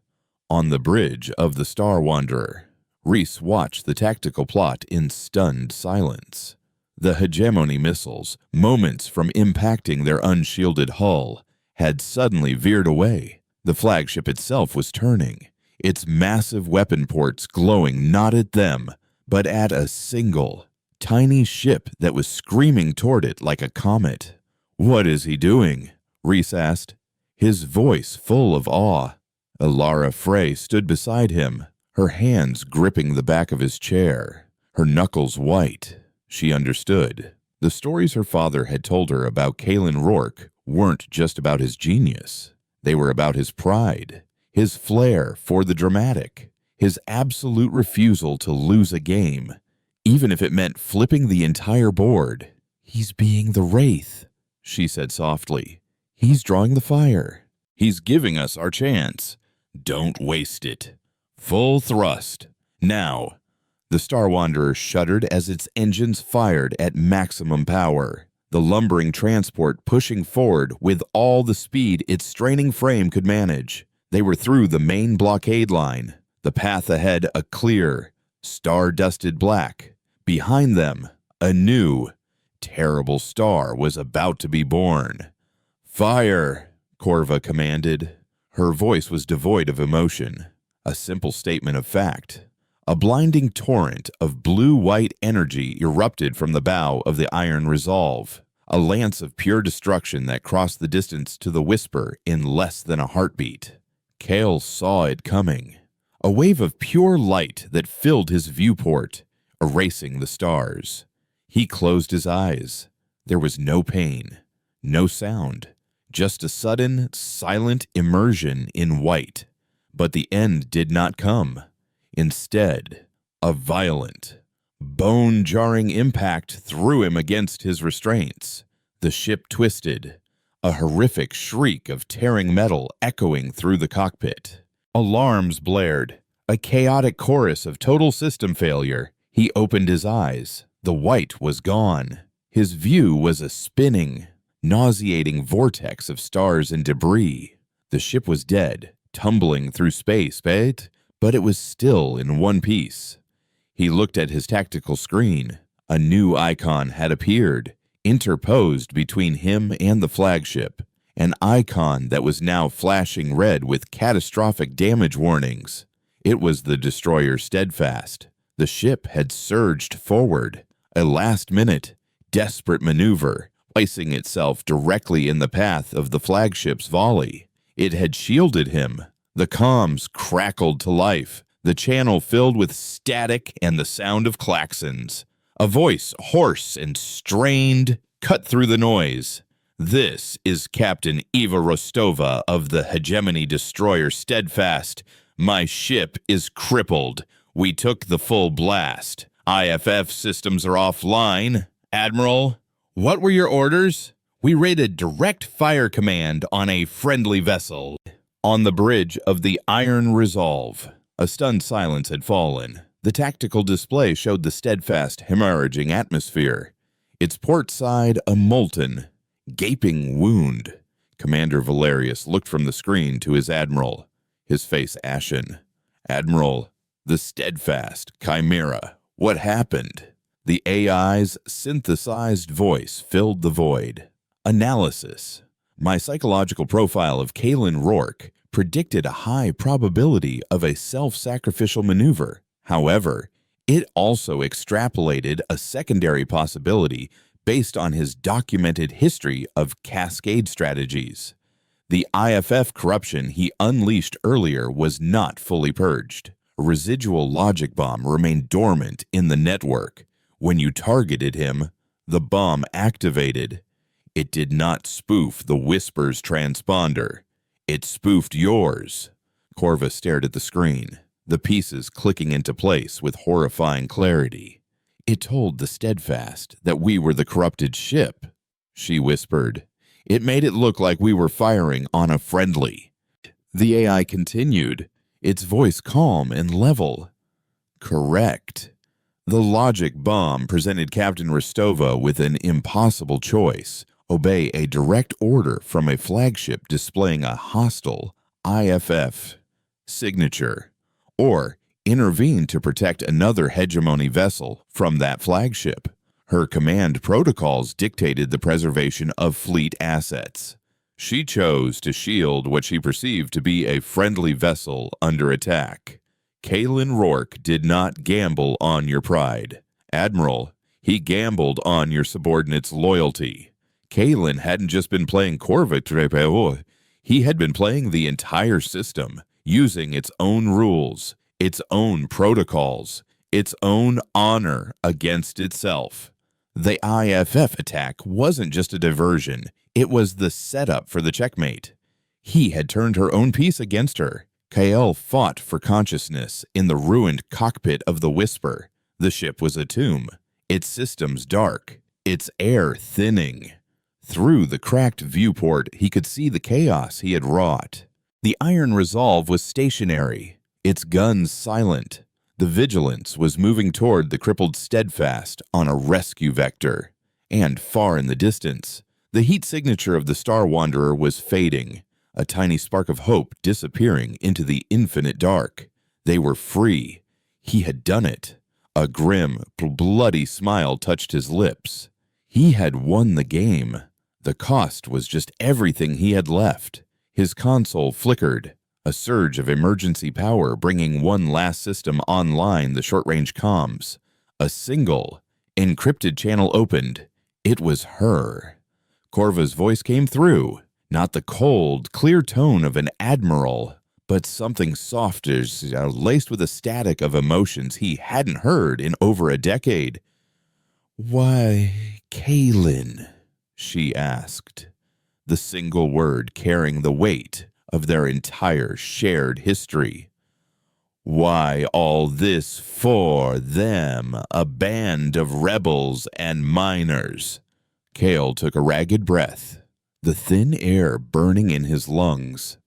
Speaker 1: On the bridge of the Star Wanderer, Reese watched the tactical plot in stunned silence. The hegemony missiles, moments from impacting their unshielded hull, had suddenly veered away. The flagship itself was turning, its massive weapon ports glowing not at them, but at a single, tiny ship that was screaming toward it like a comet. "What is he doing?" Reese asked, his voice full of awe. Alara Frey stood beside him, her hands gripping the back of his chair, her knuckles white. She understood. The stories her father had told her about Kalen Rourke weren't just about his genius. They were about his pride, his flair for the dramatic, his absolute refusal to lose a game, even if it meant flipping the entire board. "He's being the Wraith," she said softly. "He's drawing the fire. He's giving us our chance. Don't waste it. Full thrust. Now." The Star Wanderer shuddered as its engines fired at maximum power, the lumbering transport pushing forward with all the speed its straining frame could manage. They were through the main blockade line, the path ahead a clear, star-dusted black. Behind them, a new, terrible star was about to be born. "Fire!" Corva commanded. Her voice was devoid of emotion, a simple statement of fact. A blinding torrent of blue-white energy erupted from the bow of the Iron Resolve, a lance of pure destruction that crossed the distance to the Whisper in less than a heartbeat. Kale saw it coming, a wave of pure light that filled his viewport, erasing the stars. He closed his eyes. There was no pain, no sound, just a sudden, silent immersion in white. But the end did not come. Instead, a violent, bone-jarring impact threw him against his restraints. The ship twisted, a horrific shriek of tearing metal echoing through the cockpit. Alarms blared, a chaotic chorus of total system failure. He opened his eyes. The white was gone. His view was a spinning, nauseating vortex of stars and debris. The ship was dead, tumbling through space, but it was still in one piece. He looked at his tactical screen. A new icon had appeared, interposed between him and the flagship, an icon that was now flashing red with catastrophic damage warnings. It was the destroyer Steadfast. The ship had surged forward, a last-minute, desperate maneuver, placing itself directly in the path of the flagship's volley. It had shielded him. The comms crackled to life, the channel filled with static and the sound of klaxons. A voice, hoarse and strained, cut through the noise. "This is Captain Eva Rostova of the Hegemony Destroyer Steadfast. My ship is crippled. We took the full blast. IFF systems are offline. Admiral, what were your orders? We raided direct fire command on a friendly vessel." On the bridge of the Iron Resolve, a stunned silence had fallen. The tactical display showed the Steadfast hemorrhaging atmosphere, its port side a molten, gaping wound. Commander Valerius looked from the screen to his admiral, his face ashen. "Admiral, the Steadfast, Chimera, what happened?" The AI's synthesized voice filled the void. "Analysis. My psychological profile of Kalen Rourke predicted a high probability of a self-sacrificial maneuver. However, it also extrapolated a secondary possibility based on his documented history of cascade strategies. The IFF corruption he unleashed earlier was not fully purged. A residual logic bomb remained dormant in the network. When you targeted him, the bomb activated. It did not spoof the Whisper's transponder. It spoofed yours." Corva stared at the screen, the pieces clicking into place with horrifying clarity. "It told the Steadfast that we were the corrupted ship," she whispered. "It made it look like we were firing on a friendly." The AI continued, its voice calm and level. "Correct. The logic bomb presented Captain Rostova with an impossible choice. Obey a direct order from a flagship displaying a hostile IFF signature, or intervened to protect another hegemony vessel from that flagship. Her command protocols dictated the preservation of fleet assets. She chose to shield what she perceived to be a friendly vessel under attack. Kalen Rourke did not gamble on your pride. Admiral, he gambled on your subordinates' loyalty. Kalen hadn't just been playing Corva Trepeo, he had been playing the entire system, using its own rules, its own protocols, its own honor against itself. The IFF attack wasn't just a diversion, it was the setup for the checkmate. He had turned her own piece against her. Kael fought for consciousness in the ruined cockpit of the Whisper. The ship was a tomb, its systems dark, its air thinning. Through the cracked viewport, he could see the chaos he had wrought. The Iron Resolve was stationary, its guns silent. The Vigilance was moving toward the crippled Steadfast on a rescue vector. And far in the distance, the heat signature of the Star Wanderer was fading, a tiny spark of hope disappearing into the infinite dark. They were free. He had done it. A grim, bloody smile touched his lips. He had won the game. The cost was just everything he had left. His console flickered, a surge of emergency power bringing one last system online, the short-range comms. A single, encrypted channel opened. It was her. Corva's voice came through, not the cold, clear tone of an admiral, but something softer, laced with a static of emotions he hadn't heard in over a decade. "Why, Kalen?" she asked, the single word carrying the weight of their entire shared history. "Why all this for them, a band of rebels and miners?" Kael took a ragged breath, the thin air burning in his lungs.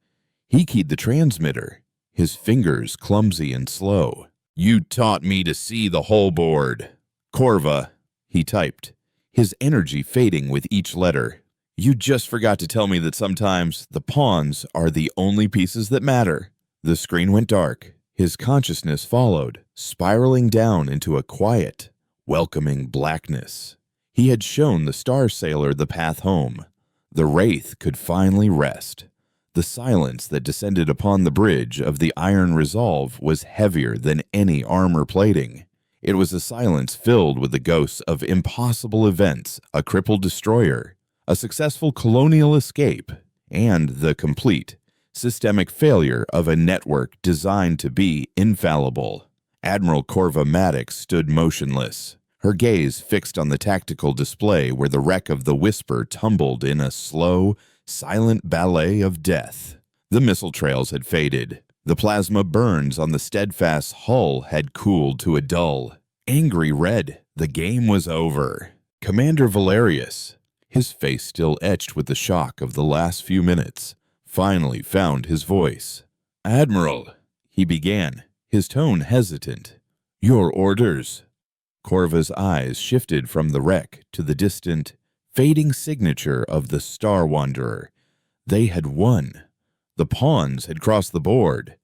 Speaker 1: He keyed the transmitter, his fingers clumsy and slow. "You taught me to see the whole board. Corva," he typed, his energy fading with each letter. "You just forgot to tell me that sometimes the pawns are the only pieces that matter." The screen went dark. His consciousness followed, spiraling down into a quiet, welcoming blackness. He had shown the Star Sailor the path home. The Wraith could finally rest. The silence that descended upon the bridge of the Iron Resolve was heavier than any armor plating. It was a silence filled with the ghosts of impossible events, a crippled destroyer, a successful colonial escape, and the complete, systemic failure of a network designed to be infallible. Admiral Corva Maddox stood motionless, her gaze fixed on the tactical display where the wreck of the Whisper tumbled in a slow, silent ballet of death. The missile trails had faded. The plasma burns on the Steadfast's hull had cooled to a dull, angry red. The game was over. Commander Valerius, his face still etched with the shock of the last few minutes, finally found his voice. "Admiral," he began, his tone hesitant. "Your orders." Corva's eyes shifted from the wreck to the distant, fading signature of the Star Wanderer. They had won. The pawns had crossed the board.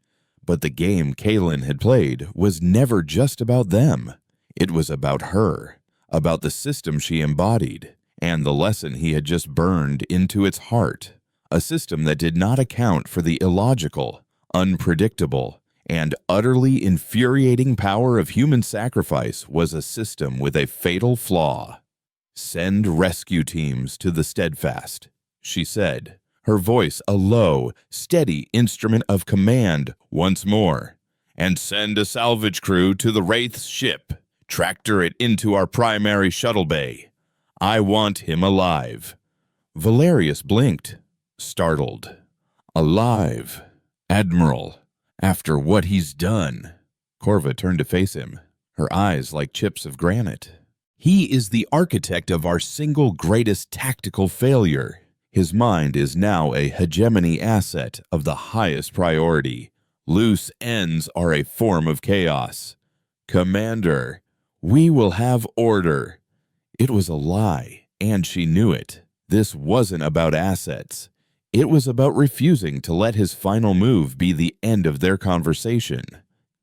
Speaker 1: But the game Kalen had played was never just about them. It was about her, about the system she embodied, and the lesson he had just burned into its heart. A system that did not account for the illogical, unpredictable, and utterly infuriating power of human sacrifice was a system with a fatal flaw. "Send rescue teams to the Steadfast," she said, her voice a low, steady instrument of command once more. "And send a salvage crew to the Wraith's ship. Tractor it into our primary shuttle bay. I want him alive." Valerius blinked, startled. "Alive? Admiral, after what he's done?" Corva turned to face him, her eyes like chips of granite. "He is the architect of our single greatest tactical failure. His mind is now a hegemony asset of the highest priority. Loose ends are a form of chaos. Commander, we will have order." It was a lie, and she knew it. This wasn't about assets. It was about refusing to let his final move be the end of their conversation.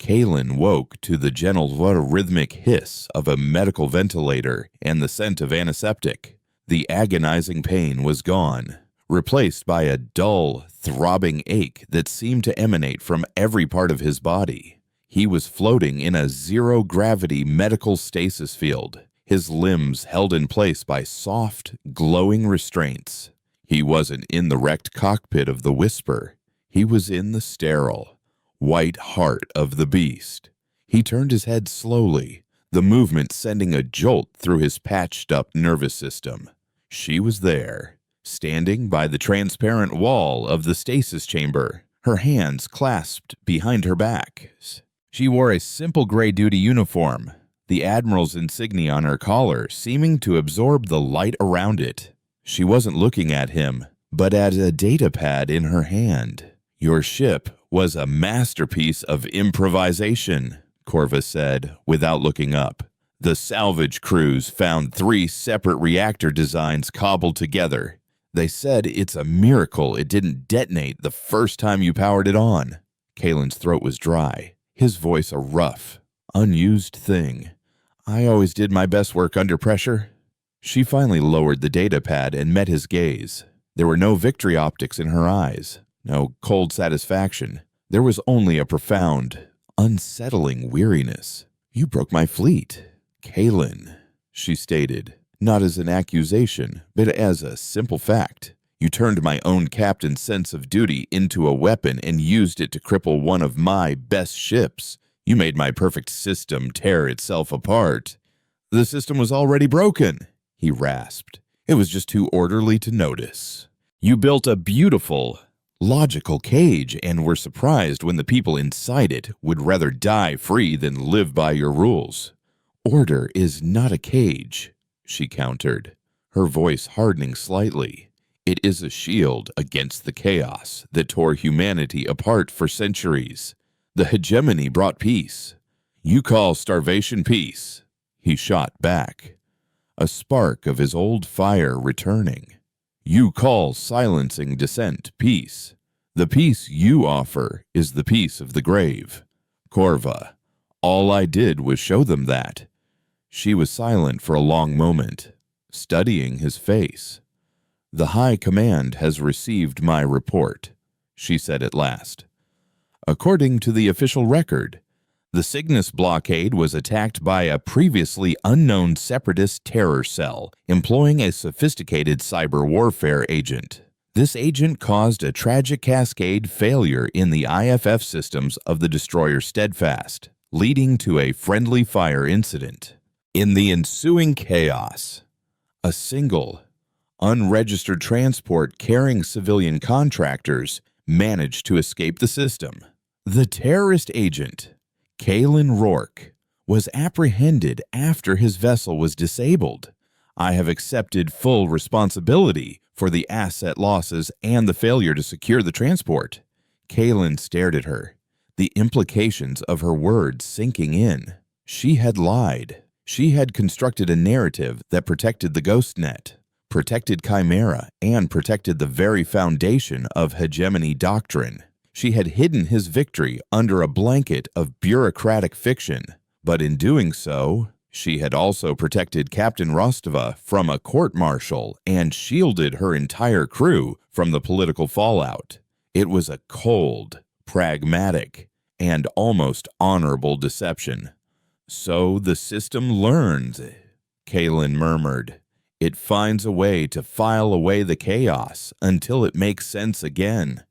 Speaker 1: Kalen woke to the gentle rhythmic hiss of a medical ventilator and the scent of antiseptic. The agonizing pain was gone, replaced by a dull, throbbing ache that seemed to emanate from every part of his body. He was floating in a zero-gravity medical stasis field, his limbs held in place by soft, glowing restraints. He wasn't in the wrecked cockpit of the Whisper. He was in the sterile, white heart of the beast. He turned his head slowly, the movement sending a jolt through his patched-up nervous system. She was there, standing by the transparent wall of the stasis chamber, her hands clasped behind her back. She wore a simple gray duty uniform, the Admiral's insignia on her collar seeming to absorb the light around it. She wasn't looking at him, but at a datapad in her hand. "Your ship was a masterpiece of improvisation," Corvus said, without looking up. "The salvage crews found 3 separate reactor designs cobbled together. They said it's a miracle it didn't detonate the first time you powered it on." Kalen's throat was dry, his voice a rough, unused thing. "I always did my best work under pressure." She finally lowered the datapad and met his gaze. There were no victory optics in her eyes, no cold satisfaction. There was only a profound, unsettling weariness. "You broke my fleet, Kalen," she stated, not as an accusation, but as a simple fact. "You turned my own captain's sense of duty into a weapon and used it to cripple one of my best ships. You made my perfect system tear itself apart." "The system was already broken," he rasped. "It was just too orderly to notice. You built a beautiful, logical cage and were surprised when the people inside it would rather die free than live by your rules." "Order is not a cage," she countered, her voice hardening slightly. "It is a shield against the chaos that tore humanity apart for centuries. The hegemony brought peace. You call starvation peace?" He shot back, a spark of his old fire returning. "You call silencing dissent peace? The peace you offer is the peace of the grave. Corva, all I did was show them that." She was silent for a long moment, studying his face. "The High Command has received my report," she said at last. "According to the official record, the Cygnus blockade was attacked by a previously unknown separatist terror cell employing a sophisticated cyber warfare agent. This agent caused a tragic cascade failure in the IFF systems of the destroyer Steadfast, leading to a friendly fire incident. In the ensuing chaos, a single, unregistered transport carrying civilian contractors managed to escape the system. The terrorist agent, Kalen Rourke, was apprehended after his vessel was disabled. I have accepted full responsibility for the asset losses and the failure to secure the transport." Kalen stared at her, the implications of her words sinking in. She had lied. She had constructed a narrative that protected the Ghost Net, protected Chimera, and protected the very foundation of hegemony doctrine. She had hidden his victory under a blanket of bureaucratic fiction, but in doing so, she had also protected Captain Rostova from a court-martial and shielded her entire crew from the political fallout. It was a cold, pragmatic, and almost honorable deception. "So the system learns," Kalen murmured. "It finds a way to file away the chaos until it makes sense again."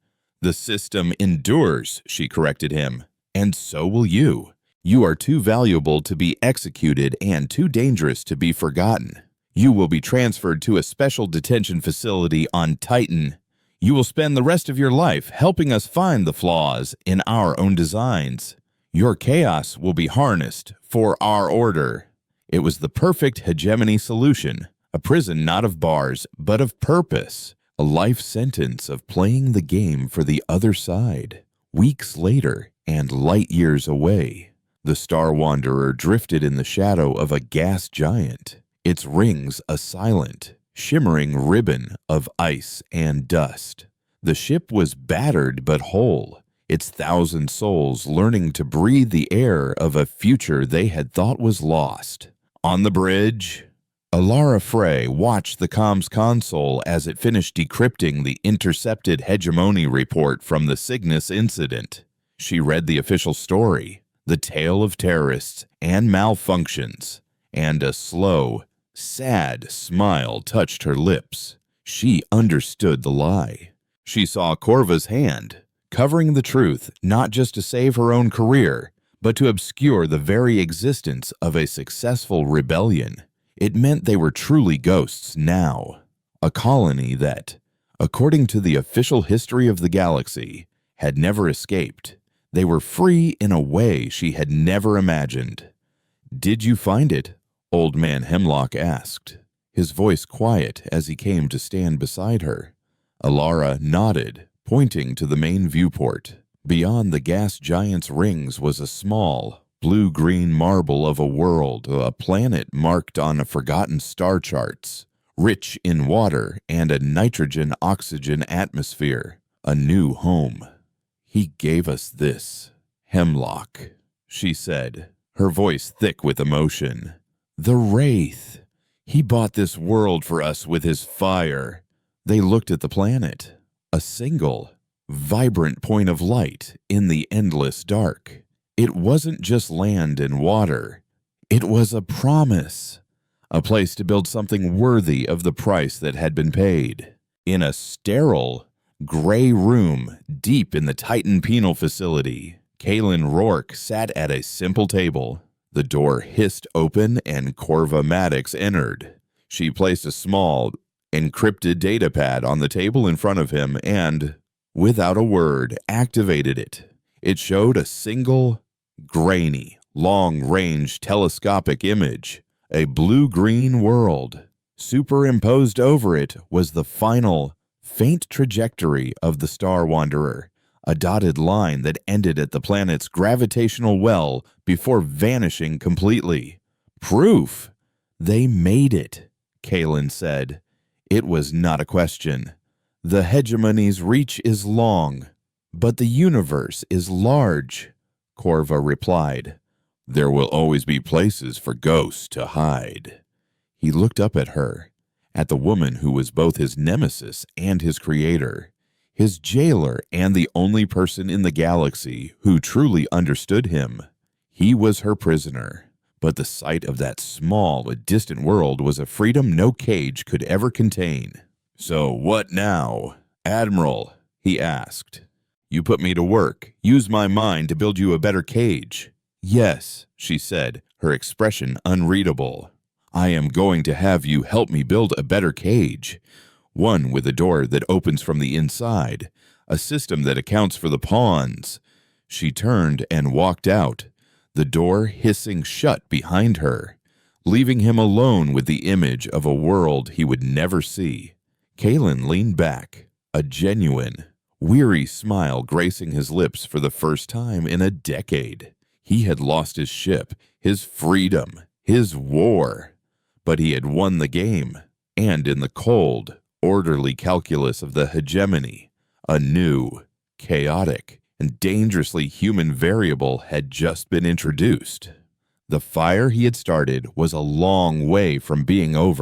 Speaker 1: "The system endures," she corrected him. "And so will you. You are too valuable to be executed and too dangerous to be forgotten. You will be transferred to a special detention facility on Titan. You will spend the rest of your life helping us find the flaws in our own designs. Your chaos will be harnessed for our order." It was the perfect hegemony solution, a prison not of bars, but of purpose, a life sentence of playing the game for the other side. Weeks later, and light years away, the Star Wanderer drifted in the shadow of a gas giant, its rings a silent, shimmering ribbon of ice and dust. The ship was battered but whole, its thousand souls learning to breathe the air of a future they had thought was lost. On the bridge, Alara Frey watched the comms console as it finished decrypting the intercepted hegemony report from the Cygnus incident. She read the official story, the tale of terrorists and malfunctions, and a slow, sad smile touched her lips. She understood the lie. She saw Corva's hand, covering the truth not just to save her own career, but to obscure the very existence of a successful rebellion. It meant they were truly ghosts now, a colony that, according to the official history of the galaxy, had never escaped. They were free in a way she had never imagined. "Did you find it?" Old Man Hemlock asked, his voice quiet as he came to stand beside her. Alara nodded, pointing to the main viewport. Beyond the gas giant's rings was a small, blue-green marble of a world, a planet marked on forgotten star charts, rich in water and a nitrogen-oxygen atmosphere, a new home. "He gave us this, Hemlock," she said, her voice thick with emotion. "The Wraith. He bought this world for us with his fire." They looked at the planet, a single, vibrant point of light in the endless dark. It wasn't just land and water. It was a promise, a place to build something worthy of the price that had been paid. In a sterile, gray room deep in the Titan penal facility, Kaylin Rourke sat at a simple table. The door hissed open and Corva Maddox entered. She placed a small, encrypted datapad on the table in front of him and, without a word, activated it. It showed a single, grainy, long-range telescopic image, a blue-green world. Superimposed over it was the final, faint trajectory of the Star Wanderer, a dotted line that ended at the planet's gravitational well before vanishing completely. "Proof! They made it," Kaylin said. It was not a question. "The hegemony's reach is long, but the universe is large," Corva replied. "There will always be places for ghosts to hide." He looked up at her, at the woman who was both his nemesis and his creator, his jailer and the only person in the galaxy who truly understood him. He was her prisoner, but the sight of that small, distant world was a freedom no cage could ever contain. "So what now, Admiral?" he asked. "You put me to work, use my mind to build you a better cage." "Yes," she said, her expression unreadable. "I am going to have you help me build a better cage. One with a door that opens from the inside, a system that accounts for the pawns." She turned and walked out, the door hissing shut behind her, leaving him alone with the image of a world he would never see. Kaylin leaned back, a genuine, weary smile gracing his lips for the first time in a decade. He had lost his ship, his freedom, his war, but he had won the game, and in the cold, orderly calculus of the hegemony, a new, chaotic, and dangerously human variable had just been introduced. The fire he had started was a long way from being over.